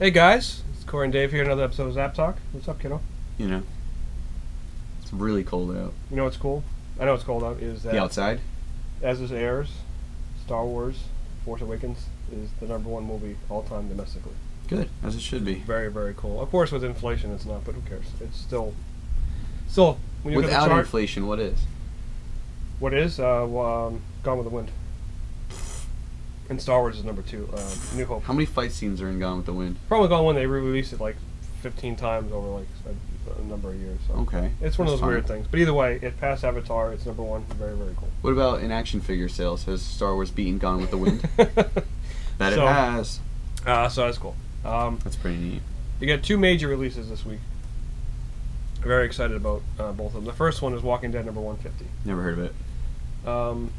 Hey guys, it's Corey and Dave here. Another episode of Zapp Tak. What's up, kiddo? You know, it's really cold out. You know what's cool? I know what's cold out is that The outside? as this airs, Star Wars: Force Awakens is the #1 movie all time domestically. Good, as it should be. Very, very cool. Of course, with inflation, it's not, but who cares? It's still when you look at Without the chart, inflation, what is? what is Gone with the Wind. And Star Wars is #2. New Hope. How many fight scenes are in Gone with the Wind? Probably Gone with the Wind. They re-released it like 15 times over like a number of years. So. Okay. It's one of that's those fine. weird things. But either way, it passed Avatar. It's #1. Very, very cool. What about in action figure sales? Has Star Wars beaten Gone with the Wind? Bet So- it has. So that's cool. That's pretty neat. You got 2 major releases this week. Very excited about both of them. The first one is Walking Dead #150. Never heard of it.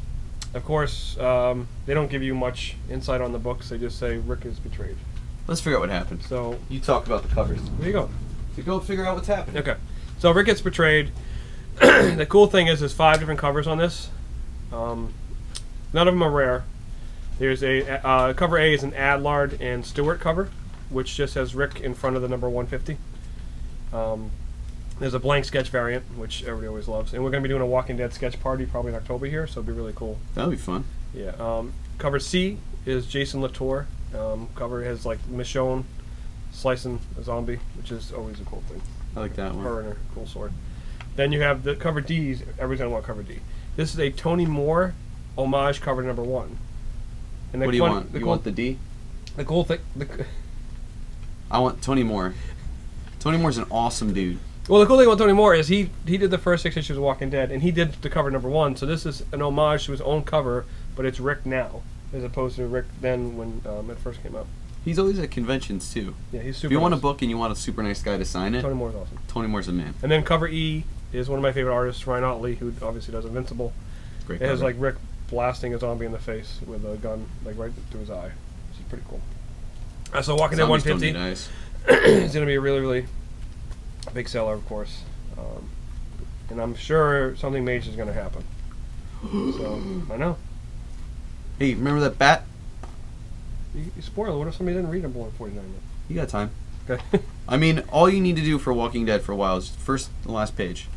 Of course, they don't give you much insight on the books. They just say Rick is betrayed. Let's figure out what happened. So You talk about the covers. there you go. So go figure out what's happening. Okay. So Rick gets betrayed. The cool thing is there's 5 different covers on this. None of them are rare. There's a cover A is an Adlard and Stewart cover, which just has Rick in front of the number 150. There's a blank sketch variant, which everybody always loves, and we're going to be doing a Walking Dead sketch party probably in October here, so it'll be really cool. That'll be fun. Yeah. Cover C is Jason Latour. Cover has like Michonne slicing a zombie, which is always a cool thing. I like that one. Her and her cool sword. Then you have the cover D. Everybody's gonna want cover D. This is a Tony Moore homage cover #1. And What do you want? You want the D? The cool thing. I want Tony Moore. Tony Moore's an awesome dude. Well, the cool thing about Tony Moore is he did the first 6 issues of Walking Dead, and he did the cover #1. So this is an homage to his own cover, but it's Rick now, as opposed to Rick then when it first came out. He's always at conventions too. Yeah, he's super. If you want a nice. book and you want a super nice guy to sign it, Tony Moore's awesome. Tony Moore's a man. And then cover E is one of my favorite artists, Ryan Otley, who obviously does Invincible. Great It has cover. like Rick blasting a zombie in the face with a gun, like right through his eye, which is pretty cool. So Walking Dead Zombies don't 150 need eyes. is going to be a really, really big seller, of course. And I'm sure something major is going to happen. So, I know. Hey, remember that bat? You spoil it. What if somebody didn't read number 149 yet? You got time. Okay. I mean, all you need to do for Walking Dead for a while is first the last page.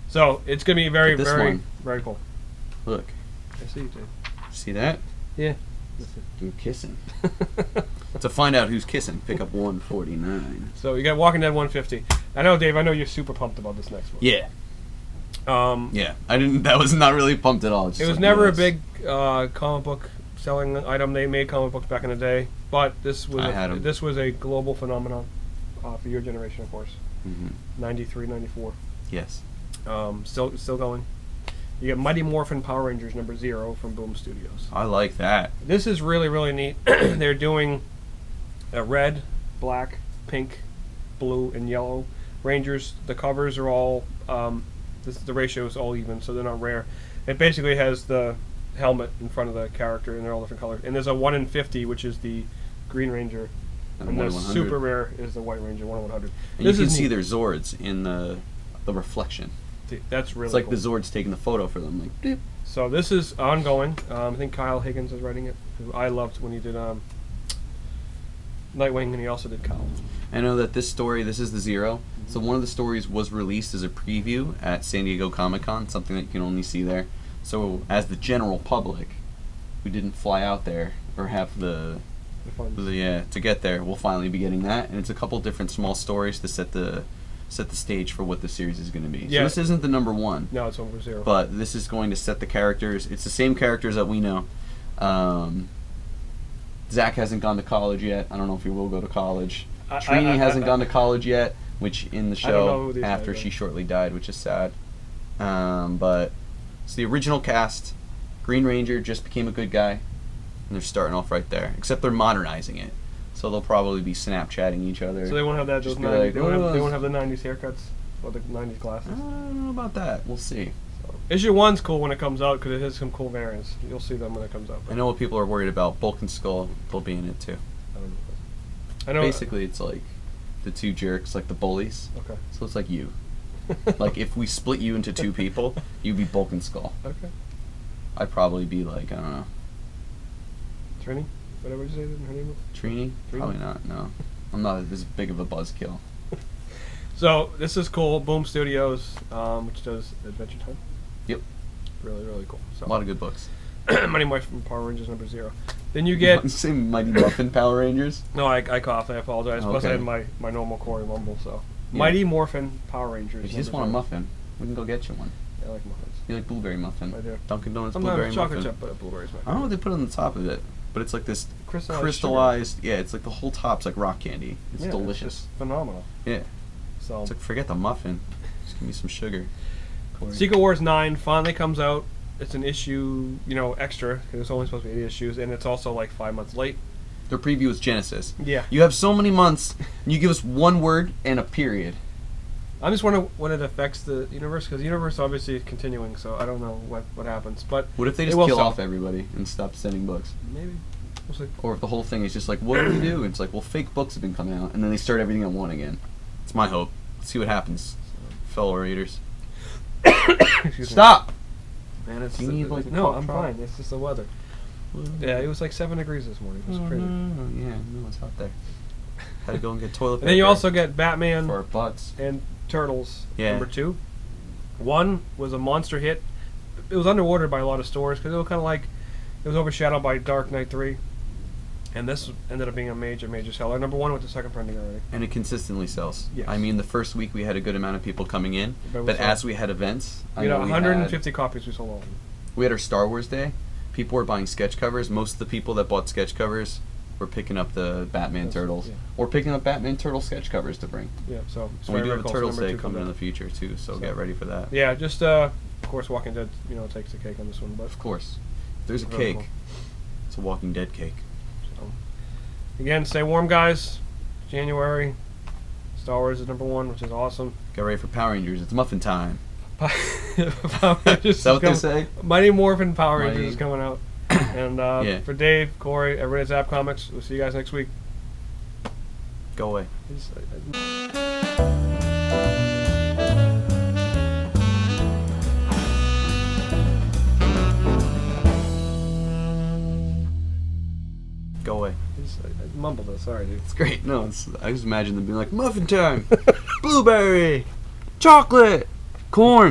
So, it's going to be very, This very, one. very cool. Look. I see you, Jay. See that? Yeah. You're kissing. To find out who's kissing, pick up 149. So, you got Walking Dead 150. I know, Dave, I know you're super pumped about this next one. Yeah. Um, Yeah. I didn't. That was not really pumped at all. Just It was like, never a yes. big comic book selling item. They made comic books back in the day, but this was I had 'em. this was a global phenomenon for your generation, of course. Mhm. 93, 94. Yes. Still going. You get Mighty Morphin Power Rangers #0 from Boom Studios. I like that. This is really, really neat. They're doing a red, black, pink, blue, and yellow Rangers. The covers are all the ratio is all even, so they're not rare. It basically has the helmet in front of the character, and they're all different colors. And there's a 1 in 50, which is the Green Ranger, And and a the 1 in 100. super rare is the White Ranger, 1 in 100. And This you can is see neat. their Zords in the reflection. That's really It's like cool. the Zords taking the photo for them. Like, beep. So this is ongoing. I think Kyle Higgins is writing it, who I loved when he did Nightwing, and he also did Kyle. I know that this story, this is the 0. So one of the stories was released as a preview at San Diego Comic-Con, something that you can only see there. So as the general public who didn't fly out there or have The funds. to get there, we'll finally be getting that. And it's a couple different small stories to set the stage for what the series is going to be. Yeah. So this isn't the #1, No, it's over 0. but this is going to set the characters. It's the same characters that we know. Zach hasn't gone to college yet. I don't know if he will go to college. Trini hasn't gone to college yet, which in the I don't know show who these after guys she are. shortly died, which is sad. But it's the original cast. Green Ranger just became a good guy, and they're starting off right there. Except they're modernizing it, so they'll probably be Snapchatting each other. So they won't have that. Those Just be 90s, like, they won't have the 90s haircuts or the 90s I glasses. don't know about that. We'll see. Issue 1's cool when it comes out because it has some cool variants. You'll see them when it comes out. I know what people are worried about. Bulk and Skull, they'll be in it too. I don't know. I know. Basically, it's like the 2 jerks, like the bullies. Okay. So it's like you. Like if we split you into 2 people, you'd be Bulk and Skull. Okay. I'd probably be like, I don't know, Trini? Whatever you say her name was? Trini? Trini? Probably not, no. I'm not as big of a buzzkill. So this is cool. Boom Studios, which does Adventure Time. Yep. Really, really cool. So A lot of good books. Mighty Morphin Power Rangers #0. Then you get Same Mighty Muffin Power Rangers. no, I coughed. I apologize. Plus I Okay. had my normal Corey mumble. So Yeah. Mighty Morphin Power Rangers. If you just want a #0. muffin, we can go get you one. I like muffins. You like blueberry muffin? I do. Dunkin' Donuts Sometimes blueberry chocolate muffin. chip, but blueberries. I don't know what they put on the top of it, but it's like this Crystallized Yeah, it's like the whole top's like rock candy. It's Yeah, delicious. It's just phenomenal. Yeah. So It's like, forget the muffin. Just give me some sugar. Secret Wars 9 finally comes out. It's an issue, extra, because it's only supposed to be 8 issues, and it's also like 5 months late. Their preview is Genesis. Yeah. You have so many months, and you give us one word and a period. I'm just wondering when it affects the universe, because the universe obviously is continuing, so I don't know what happens. But What if they it just will kill sell. off everybody and stop sending books? Maybe. We'll see. Or if the whole thing is just like, what do we do? It's like, well, fake books have been coming out, and then they start everything at one again. It's my hope. Let's see what happens, fellow readers. Excuse me. Stop! Man, it's Do you need, like, a no, cough I'm drop? fine. It's just the weather. Yeah, it was like 7 degrees this morning. It was crazy. Yeah, no, it's out there. Had to go and get toilet paper. And then you also get Batman for our butts. and Turtles Yeah. #2. 1 was a monster hit. It was underwater by a lot of stores because it was kind of like it was overshadowed by Dark Knight 3. And this ended up being a major seller. #1 with the second printing already. And it consistently sells. Yes. I mean, the first week we had a good amount of people coming in, But we but sold- as we had events, We had know 150 copies we sold all of them. we had our Star Wars Day. People were buying sketch covers. Most of the people that bought sketch covers were picking up the Batman Yes, Turtles, yeah. or picking up Batman Turtle sketch covers to bring. Yeah, so it's And we very, do have very a cool. Turtles So Day #2 coming in comes the future too, so So- get ready for that. out. Yeah, just of course, Walking Dead, takes the cake on this one, but Of course, if there's a Very cake, cool. it's a Walking Dead cake. so. Again, stay warm, guys. January, Star Wars is #1, which is awesome. Get ready for Power Rangers. It's Muffin Time. Power Rangers Is that what they coming- say? Mighty Morphin Power Rangers Mighty- is coming out. And Yeah. for Dave, Corey, everybody at Zapp Comics, we'll see you guys next week. Go away. Go away. I mumbled it, sorry, dude. It's great. No, I just imagine them being like, Muffin Time, blueberry, chocolate, corn.